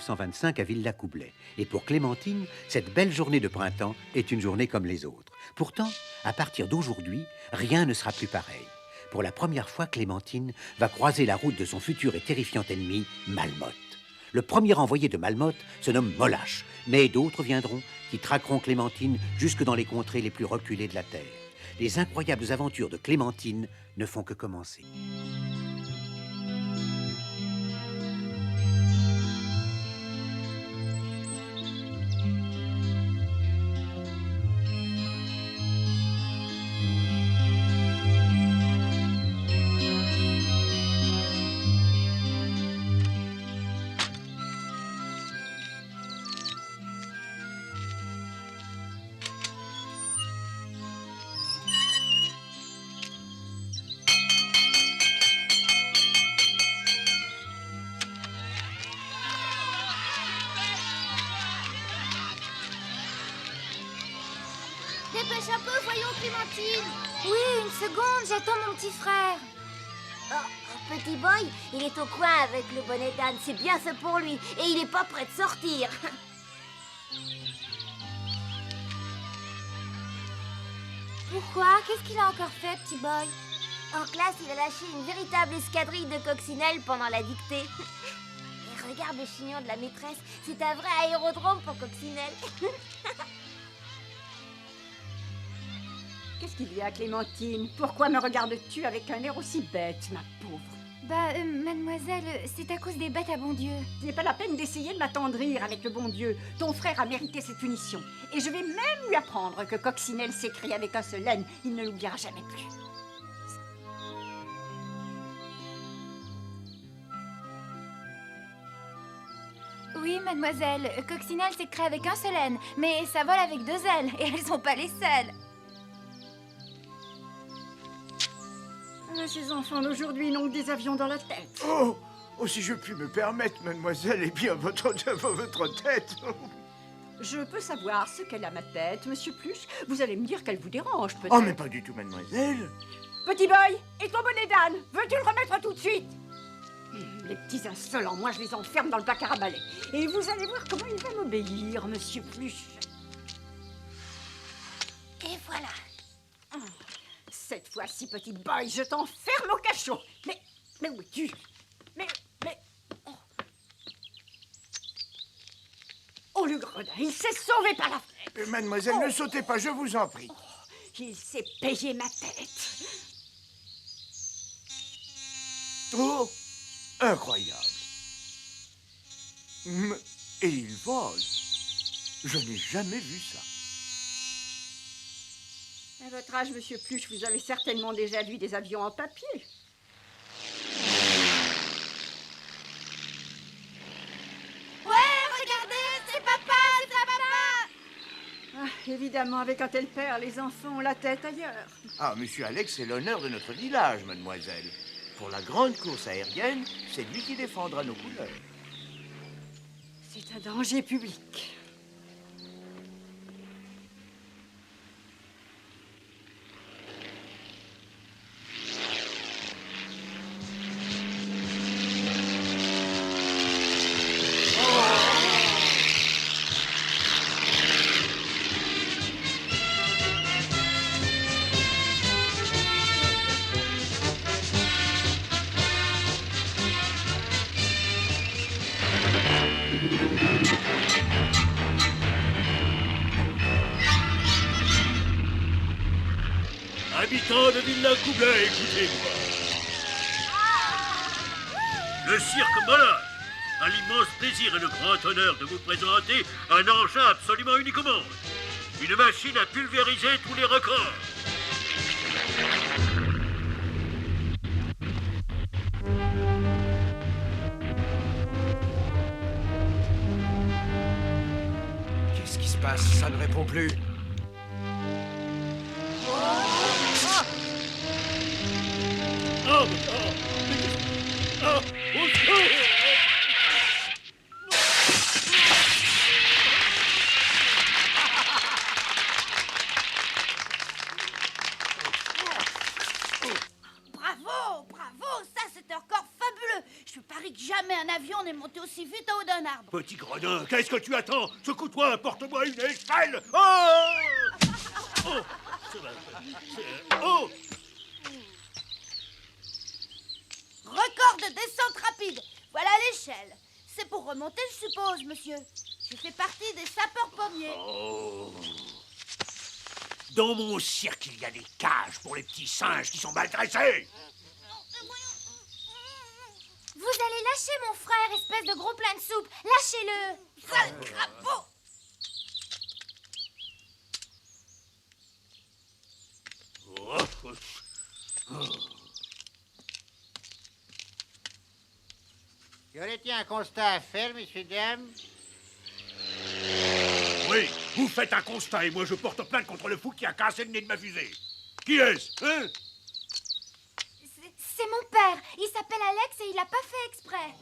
1925 à Villacoublay. Et pour Clémentine, cette belle journée de printemps est une journée comme les autres. Pourtant, à partir d'aujourd'hui, rien ne sera plus pareil. Pour la première fois, Clémentine va croiser la route de son futur et terrifiant ennemi, Malmotte. Le premier envoyé de Malmotte se nomme Molache, mais d'autres viendront qui traqueront Clémentine jusque dans les contrées les plus reculées de la Terre. Les incroyables aventures de Clémentine ne font que commencer. Dépêche un peu, voyons, Clémentine. Oui, une seconde, j'attends mon petit frère. Oh, petit boy, il est au coin avec le bonnet d'âne, c'est bien fait pour lui. Et il est pas prêt de sortir. Pourquoi? Qu'est-ce qu'il a encore fait, petit boy? En classe, il a lâché une véritable escadrille de coccinelles pendant la dictée. Et regarde le chignon de la maîtresse, c'est un vrai aérodrome pour coccinelles. Qu'est-ce qu'il y a, Clémentine? Pourquoi me regardes-tu avec un air aussi bête, ma pauvre? Mademoiselle, c'est à cause des bêtes à bon Dieu. Ce n'est pas la peine d'essayer de m'attendrir avec le bon Dieu. Ton frère a mérité cette punition. Et je vais même lui apprendre que Coccinelle s'écrie avec un seul N. Il ne l'oubliera jamais plus. Oui, mademoiselle, Coccinelle s'écrit avec un seul N, mais ça vole avec 2 ailes, et elles sont pas les seules. Ces enfants d'aujourd'hui n'ont que des avions dans la tête. Oh, si je puis me permettre, mademoiselle, eh bien, votre tête. Je peux savoir ce qu'elle a, ma tête, monsieur Pluche? Vous allez me dire qu'elle vous dérange, peut-être. Oh, mais pas du tout, mademoiselle. Petit boy, et ton bonnet d'âne? Veux-tu le remettre tout de suite? Les petits insolents, moi je les enferme dans le placard à balai. Et vous allez voir comment il va m'obéir, monsieur Pluche. Et voilà. Cette fois-ci, petit boy, je t'enferme au cachot. Mais où es-tu? Mais... Oh, oh le gredin, il s'est sauvé par la fenêtre. Mademoiselle, ne sautez pas, je vous en prie. Il s'est payé ma tête. Oh, incroyable. Et il vole. Je n'ai jamais vu ça. À votre âge, monsieur Pluche, vous avez certainement déjà vu des avions en papier. Ouais, regardez, c'est papa, Ah, évidemment, avec un tel père, les enfants ont la tête ailleurs. Ah, monsieur Alex, c'est l'honneur de notre village, mademoiselle. Pour la grande course aérienne, c'est lui qui défendra nos couleurs. C'est un danger public. Habitants de Villacoublay, écoutez-moi. Le cirque Molache a l'immense plaisir et le grand honneur de vous présenter un engin absolument unique au monde. Une machine à pulvériser tous les records. Qu'est-ce qui se passe? Ça ne répond plus. Oh, au secours! Bravo, ça c'est un record fabuleux. Je parie que jamais un avion n'est monté aussi vite en haut d'un un arbre. Petit gredin, qu'est-ce que tu attends? Secoue-toi, porte-moi une échelle. Oh! Oh! Oh! Record de descente rapide. Voilà l'échelle. C'est pour remonter, je suppose, monsieur. Je fais partie des sapeurs-pommiers. Oh. Dans mon cirque, il y a des cages pour les petits singes qui sont mal dressés. Vous allez lâcher mon frère, espèce de gros plein de soupe. Lâchez-le. Sale crapaud. Y aurait-il un constat à faire, messieurs, dames? Oui, vous faites un constat et moi je porte plainte contre le fou qui a cassé le nez de ma fusée. Qui est-ce, hein? C'est mon père. Il s'appelle Alex et il l'a pas fait exprès.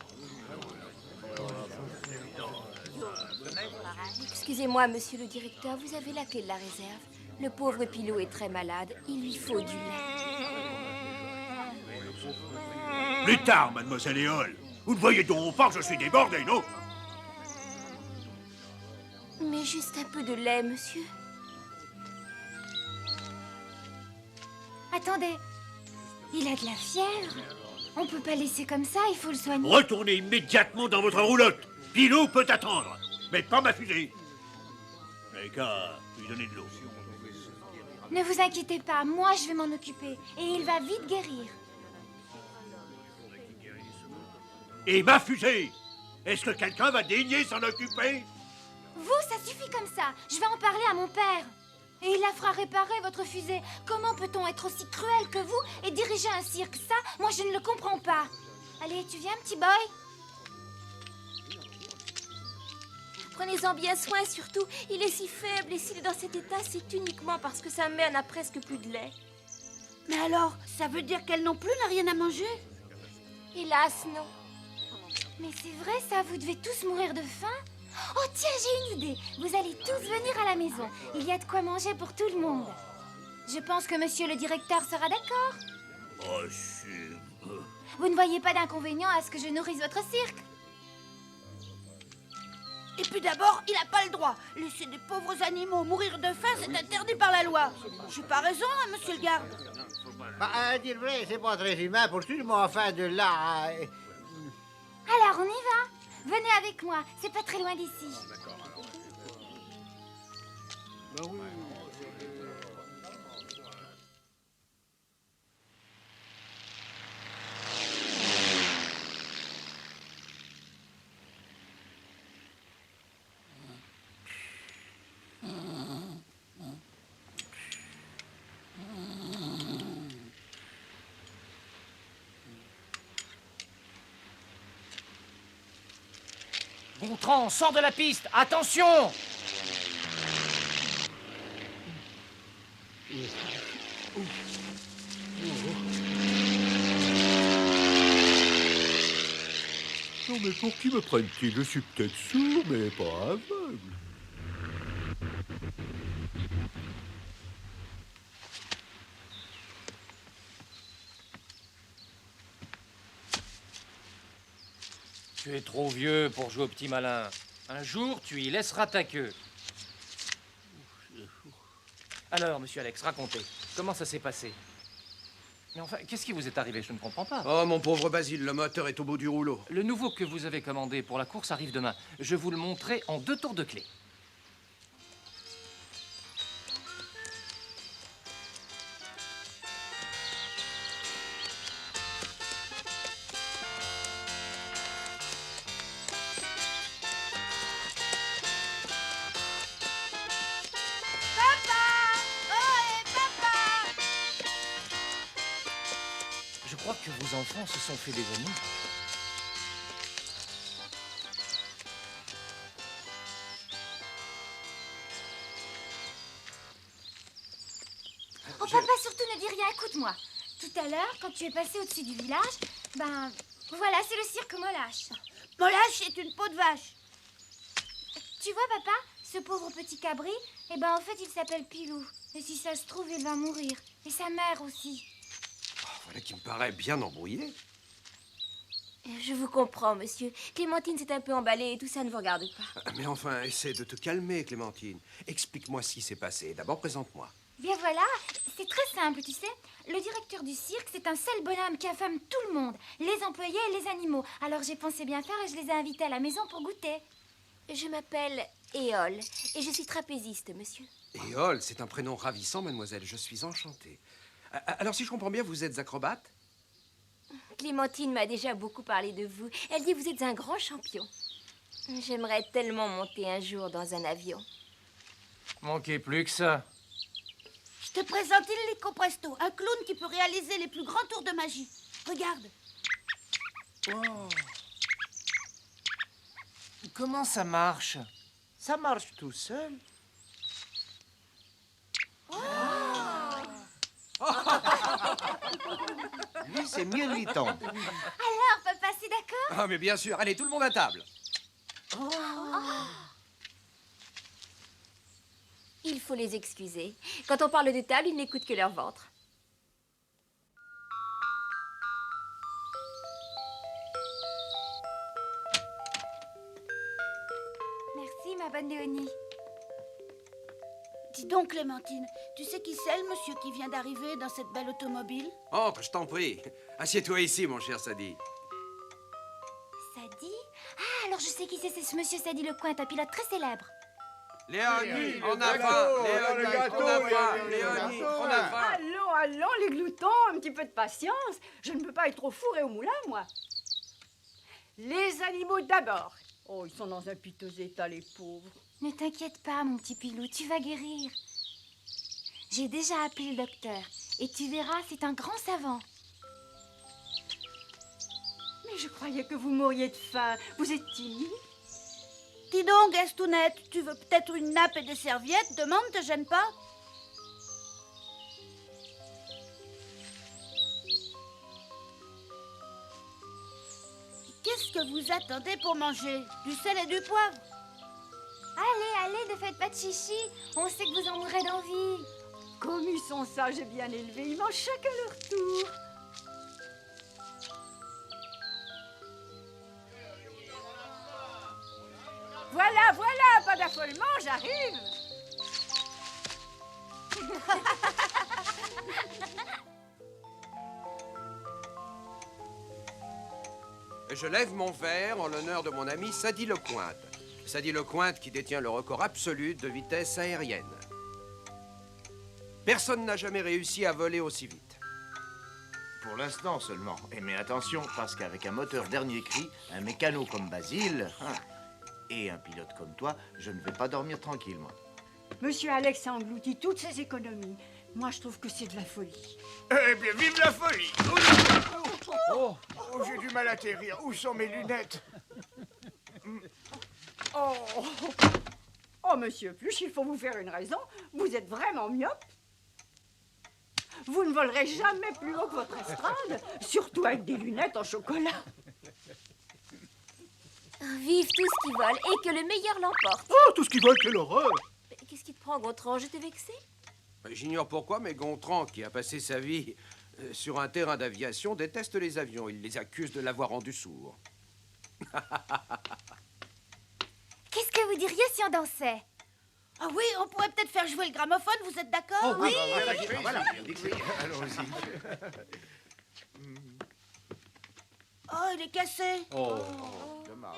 Excusez-moi, monsieur le directeur, vous avez la clé de la réserve. Le pauvre Pilou est très malade. Il lui faut du lait. Plus tard, mademoiselle Éole. Vous ne voyez donc pas que je suis débordé, non? Mais juste un peu de lait, monsieur. Attendez. Il a de la fièvre. On peut pas laisser comme ça, il faut le soigner. Retournez immédiatement dans votre roulotte. Pilou peut attendre, mais pas ma fusée. Mais qu'à lui donner de l'eau. Ne vous inquiétez pas, moi je vais m'en occuper. Et il va vite guérir. Et ma fusée? Est-ce que quelqu'un va daigner s'en occuper? Vous, ça suffit comme ça. Je vais en parler à mon père. Et il la fera réparer, votre fusée. Comment peut-on être aussi cruel que vous et diriger un cirque? Ça, moi, je ne le comprends pas. Allez, tu viens, petit boy? Prenez-en bien soin, surtout. Il est si faible et s'il est dans cet état, c'est uniquement parce que sa mère n'a presque plus de lait. Mais alors, ça veut dire qu'elle non plus n'a rien à manger? Hélas, non. Mais c'est vrai, ça, vous devez tous mourir de faim? Oh, tiens, j'ai une idée. Vous allez tous venir à la maison. Il y a de quoi manger pour tout le monde. Je pense que monsieur le directeur sera d'accord. Oh, c'est... Vous ne voyez pas d'inconvénient à ce que je nourrisse votre cirque? Et puis d'abord, il n'a pas le droit. Laisser des pauvres animaux mourir de faim, c'est interdit par la loi. J'ai pas raison, hein, monsieur le garde? Bah, à dire vrai, c'est pas très humain pour tout le monde, enfin, de là à... Alors, on y va. Venez avec moi, c'est pas très loin d'ici. Gontran, sors de la piste! Attention! Non, mais pour qui me prennent-ils? Je suis peut-être sourd, mais pas aveugle. Tu es trop vieux pour jouer au petit malin. Un jour, tu y laisseras ta queue. Alors, monsieur Alex, racontez. Comment ça s'est passé? Mais enfin, qu'est-ce qui vous est arrivé? Je ne comprends pas. Oh, mon pauvre Basile, le moteur est au bout du rouleau. Le nouveau que vous avez commandé pour la course arrive demain. Je vous le montrerai en 2 tours de clé. Je crois que vos enfants se sont fait des amis. Oh, papa, surtout ne dis rien, écoute-moi. Tout à l'heure, quand tu es passé au-dessus du village, ben, voilà, c'est le cirque Molache. Molache est une peau de vache. Tu vois, papa, ce pauvre petit cabri, eh ben, en fait, il s'appelle Pilou. Et si ça se trouve, il va mourir. Et sa mère aussi. Oh, voilà qui me paraît bien embrouillé. Je vous comprends, monsieur. Clémentine s'est un peu emballée et tout ça ne vous regarde pas. Mais enfin, essaie de te calmer, Clémentine. Explique-moi ce qui s'est passé. D'abord, présente-moi. Bien voilà, c'est très simple, tu sais. Le directeur du cirque, c'est un seul bonhomme qui affame tout le monde, les employés et les animaux. Alors j'ai pensé bien faire et je les ai invités à la maison pour goûter. Je m'appelle Éole et je suis trapéziste, monsieur. Éole, c'est un prénom ravissant, mademoiselle. Je suis enchanté. Alors, si je comprends bien, vous êtes acrobate? Clémentine m'a déjà beaucoup parlé de vous. Elle dit que vous êtes un grand champion. J'aimerais tellement monter un jour dans un avion. Manquez plus que ça. Je te présente Illico Presto, un clown qui peut réaliser les plus grands tours de magie. Regarde. Oh. Comment ça marche? Ça marche tout seul. Lui, c'est Mirliton. Alors, papa, c'est d'accord? Ah, mais bien sûr. Allez, tout le monde à table. Il faut les excuser. Quand on parle de table, ils n'écoutent que leur ventre. Merci, ma bonne Léonie. Dis donc, Clémentine, tu sais qui c'est le monsieur qui vient d'arriver dans cette belle automobile? Entre, je t'en prie. Assieds-toi ici, mon cher Sadi. Sadi? Ah, alors je sais qui c'est ce monsieur Sadi Lecointe, un pilote très célèbre. Léonie, on a faim. Léonie, on a faim. Léonie, on a faim. Allons, allons, les gloutons, un petit peu de patience. Je ne peux pas être au four et au moulin, moi. Les animaux d'abord. Oh, ils sont dans un piteux état, les pauvres. Ne t'inquiète pas, mon petit pilou, tu vas guérir. J'ai déjà appelé le docteur et tu verras, c'est un grand savant. Mais je croyais que vous mouriez de faim. Vous êtes timide. Dis donc, Estounette, tu veux peut-être une nappe et des serviettes? Demande, te gêne pas? Qu'est-ce que vous attendez pour manger? Du sel et du poivre? Allez, allez, ne faites pas de chichi. On sait que vous en mourrez d'envie. Comme ils sont sages et bien élevés, ils mangent chacun leur tour. Voilà, voilà, pas d'affolement, j'arrive. Je lève mon verre en l'honneur de mon ami Sadi Lecointe. Sadi Lecointe qui détient le record absolu de vitesse aérienne. Personne n'a jamais réussi à voler aussi vite. Pour l'instant seulement. Et mais attention, parce qu'avec un moteur dernier cri, un mécano comme Basile, et un pilote comme toi, je ne vais pas dormir tranquille, moi. Monsieur Alex a englouti toutes ses économies. Moi, je trouve que c'est de la folie. Eh bien, vive la folie! Oh, Oh, j'ai du mal à atterrir. Où sont mes lunettes? Oh, oh, monsieur Pluche, il faut vous faire une raison. Vous êtes vraiment myope. Vous ne volerez jamais plus haut que votre estrade, surtout avec des lunettes en chocolat. Vive tout ce qui vole et que le meilleur l'emporte. Oh, tout ce qui vole, quelle horreur! Mais qu'est-ce qui te prend, Gontran? Je t'ai vexé? j'ignore pourquoi, mais Gontran, qui a passé sa vie sur un terrain d'aviation, déteste les avions. Il les accuse de l'avoir rendu sourd. Qu'est-ce que vous diriez si on dansait? Ah oui, on pourrait peut-être faire jouer le gramophone, vous êtes d'accord? Oh, oui, voilà. Allons-y. Oh, il est cassé. Dommage.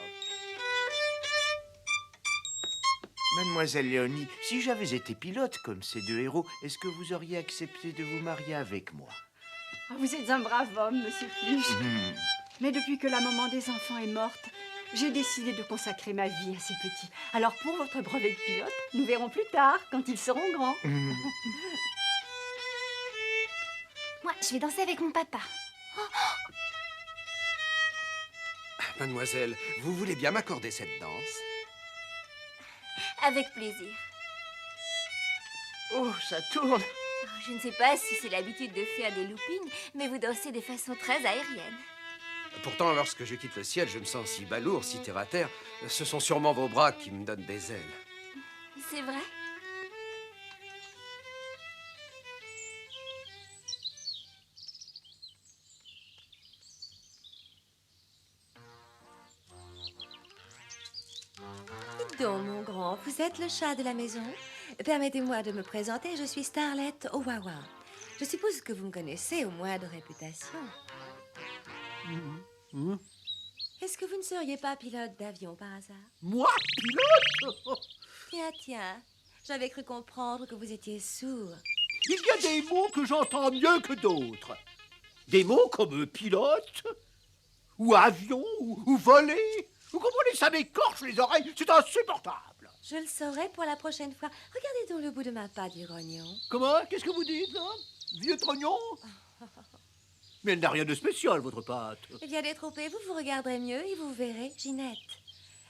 Mademoiselle Léonie, si j'avais été pilote comme ces deux héros, est-ce que vous auriez accepté de vous marier avec moi? Ah, vous êtes un brave homme, monsieur Pluche. Mais depuis que la maman des enfants est morte, j'ai décidé de consacrer ma vie à ces petits. Alors pour votre brevet de pilote, nous verrons plus tard, quand ils seront grands. Moi, je vais danser avec mon papa. Mademoiselle, vous voulez bien m'accorder cette danse? Avec plaisir. Oh, ça tourne. Je ne sais pas si c'est l'habitude de faire des loopings, mais vous dansez de façon très aérienne. Pourtant, lorsque je quitte le ciel, je me sens si balourd, si terre à terre. Ce sont sûrement vos bras qui me donnent des ailes. C'est vrai? donc, mon grand, vous êtes le chat de la maison? Permettez-moi de me présenter, je suis Starlet Owawa. Je suppose que vous me connaissez, au moins de réputation. Est-ce que vous ne seriez pas pilote d'avion par hasard? Moi, pilote? Tiens, j'avais cru comprendre que vous étiez sourd. Il y a des mots que j'entends mieux que d'autres. Des mots comme pilote, ou avion, ou voler. Vous comprenez, ça m'écorche les oreilles, c'est insupportable. Je le saurai pour la prochaine fois. Regardez donc le bout de ma patte du rognon. Comment? Qu'est-ce que vous dites, là? Vieux trognon? Mais elle n'a rien de spécial, votre pâte. Eh bien, détrompez, vous regarderez mieux et vous verrez Ginette.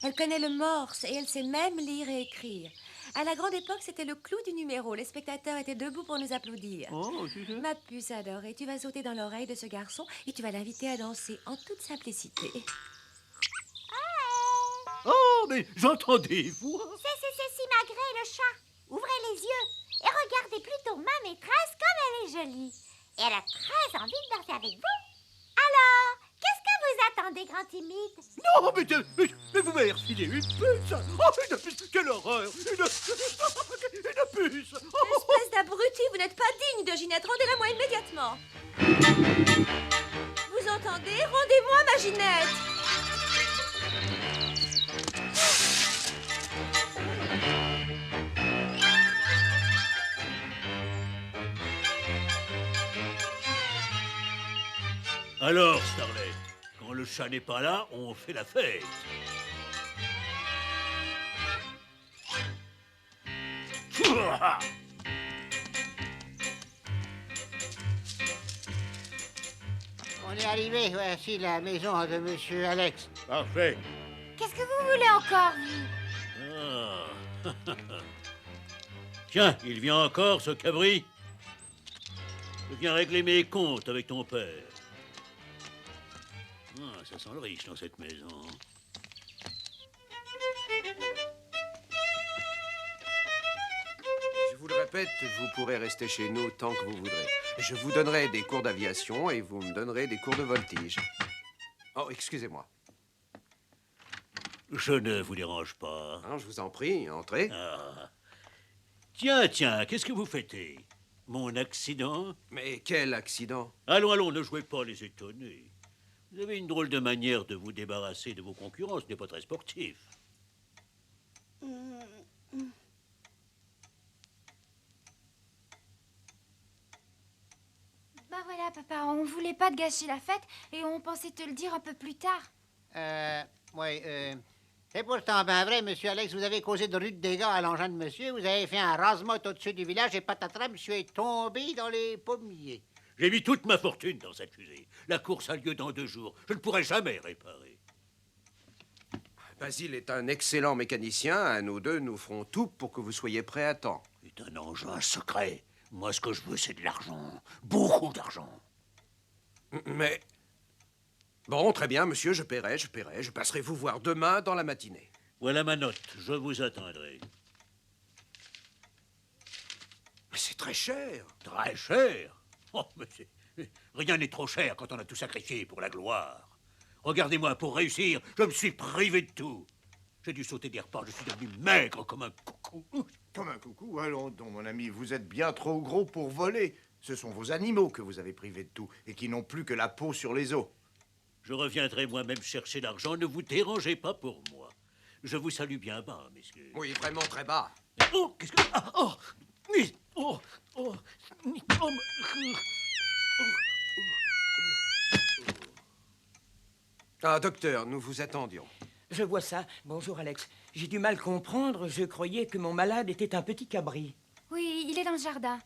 Elle connaît le morse et elle sait même lire et écrire. À la grande époque, c'était le clou du numéro. Les spectateurs étaient debout pour nous applaudir. Oh, tu sais. Ma puce adorée, tu vas sauter dans l'oreille de ce garçon et tu vas l'inviter à danser en toute simplicité. Oh, mais j'entendez-vous? C'est Simagré, le chat. Ouvrez les yeux et regardez plutôt ma maîtresse comme elle est jolie. Et elle a très envie de danser avec vous. Alors, qu'est-ce que vous attendez, grand timide? Non, mais vous m'avez refilé une puce. Oh, une puce, quelle horreur. Une puce. Espèce d'abruti, vous n'êtes pas digne de Ginette. Rendez-la-moi immédiatement. Vous entendez? Rendez-moi ma Ginette. Alors, Starlet, quand le chat n'est pas là, on fait la fête. On est arrivé, voici la maison de Monsieur Alex. Parfait. Qu'est-ce que vous voulez encore, vous? Ah. Tiens, il vient encore, ce cabri. Je viens régler mes comptes avec ton père. Ah, ça sent le riche dans cette maison. Je vous le répète, vous pourrez rester chez nous tant que vous voudrez. Je vous donnerai des cours d'aviation et vous me donnerez des cours de voltige. Oh, excusez-moi. Je ne vous dérange pas. Non, je vous en prie, entrez. Ah. Tiens, qu'est-ce que vous fêtez? Mon accident? Mais quel accident? Allons, ne jouez pas les étonnés. Vous avez une drôle de manière de vous débarrasser de vos concurrents, ce n'est pas très sportif. Bah voilà, papa, on voulait pas te gâcher la fête et on pensait te le dire un peu plus tard. Oui, c'est pourtant bien vrai, Monsieur Alex, vous avez causé de rudes dégâts à l'engin de monsieur. Vous avez fait un rase-motte au-dessus du village et patatras, monsieur est tombé dans les pommiers. J'ai mis toute ma fortune dans cette fusée. La course a lieu dans 2 jours. Je ne pourrai jamais réparer. Basile est un excellent mécanicien. Nous deux, nous ferons tout pour que vous soyez prêts à temps. C'est un engin secret. Moi, ce que je veux, c'est de l'argent. Beaucoup d'argent. Mais... Bon, très bien, monsieur, je paierai. Je passerai vous voir demain dans la matinée. Voilà ma note. Je vous attendrai. Mais c'est très cher. Très cher? Oh, mais rien n'est trop cher quand on a tout sacrifié pour la gloire. Regardez-moi, pour réussir, je me suis privé de tout. J'ai dû sauter des repas, je suis devenu maigre comme un coucou. Comme un coucou? Allons donc, mon ami, vous êtes bien trop gros pour voler. Ce sont vos animaux que vous avez privés de tout et qui n'ont plus que la peau sur les os. Je reviendrai moi-même chercher l'argent, ne vous dérangez pas pour moi. Je vous salue bien bas, messieurs. Oui, vraiment très bas. Oh, qu'est-ce que... Ah, oh, mais... Oh, oh, oh, Ah, docteur, nous vous attendions. Je vois ça. Bonjour, Alex. J'ai du mal comprendre. Je croyais que mon malade était un petit cabri. Oui, il est dans le jardin.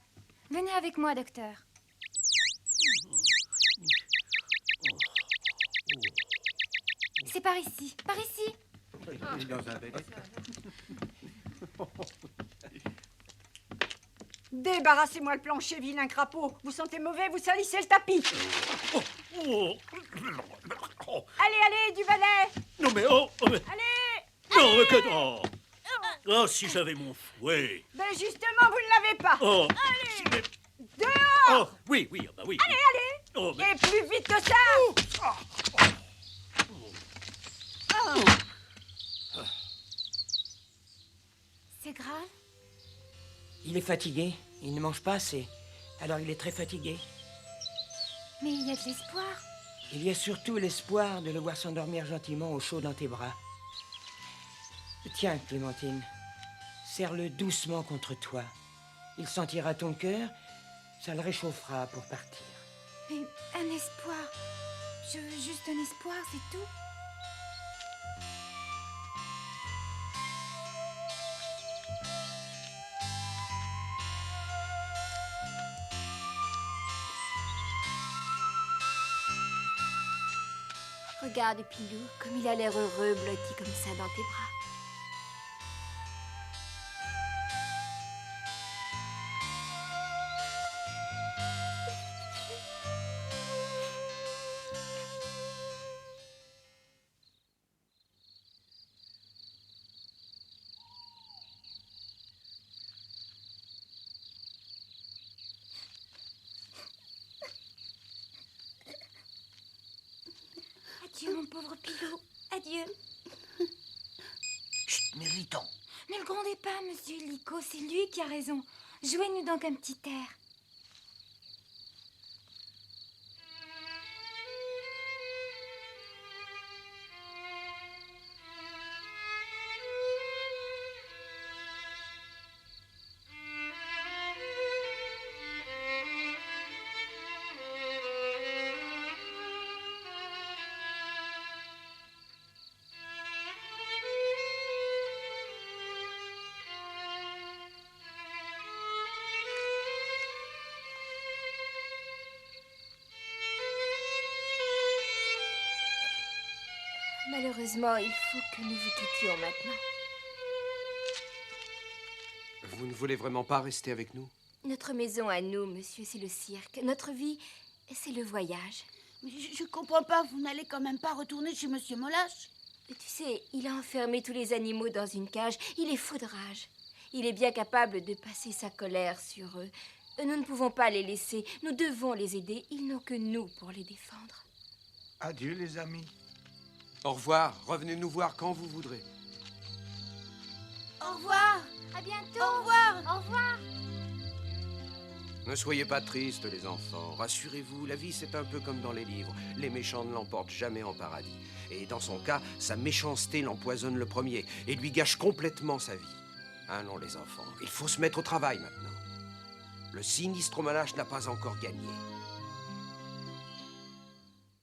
Venez avec moi, docteur. C'est par ici. Par ici. Débarrassez-moi le plancher, vilain crapaud. Vous sentez mauvais, vous salissez le tapis. Allez, du balai. Non mais mais... Allez. Non mais que non. Oh, si j'avais mon fouet. Ben justement, vous ne l'avez pas. Oh. Allez. Dehors. Oh, oui, bah oui. Allez. Oh, mais... Et plus vite que ça. C'est grave? Il est fatigué, il ne mange pas assez. Alors il est très fatigué. Mais il y a de l'espoir. Il y a surtout l'espoir de le voir s'endormir gentiment au chaud dans tes bras. Tiens, Clémentine, serre-le doucement contre toi. Il sentira ton cœur, ça le réchauffera pour partir. Mais un espoir. Je veux juste un espoir, c'est tout. Regarde, Pilou, comme il a l'air heureux, blotti comme ça dans tes bras. Adieu, mon pauvre Pilou. Adieu. Chut, méritons. Ne le grondez pas, monsieur Lico, c'est lui qui a raison. Jouez-nous donc un petit air. Malheureusement, il faut que nous vous quittions maintenant. Vous ne voulez vraiment pas rester avec nous? Notre maison à nous, monsieur, c'est le cirque. Notre vie, c'est le voyage. Mais je comprends pas, vous n'allez quand même pas retourner chez Monsieur Molache? Tu sais, il a enfermé tous les animaux dans une cage. Il est fou de rage. Il est bien capable de passer sa colère sur eux. Nous ne pouvons pas les laisser. Nous devons les aider. Ils n'ont que nous pour les défendre. Adieu, les amis. Au revoir, revenez nous voir quand vous voudrez. Au revoir. À bientôt. Au revoir. Au revoir. Ne soyez pas tristes, les enfants. Rassurez-vous, la vie, c'est un peu comme dans les livres. Les méchants ne l'emportent jamais en paradis. Et dans son cas, sa méchanceté l'empoisonne le premier et lui gâche complètement sa vie. Ah non, les enfants, il faut se mettre au travail maintenant. Le sinistre Molache n'a pas encore gagné.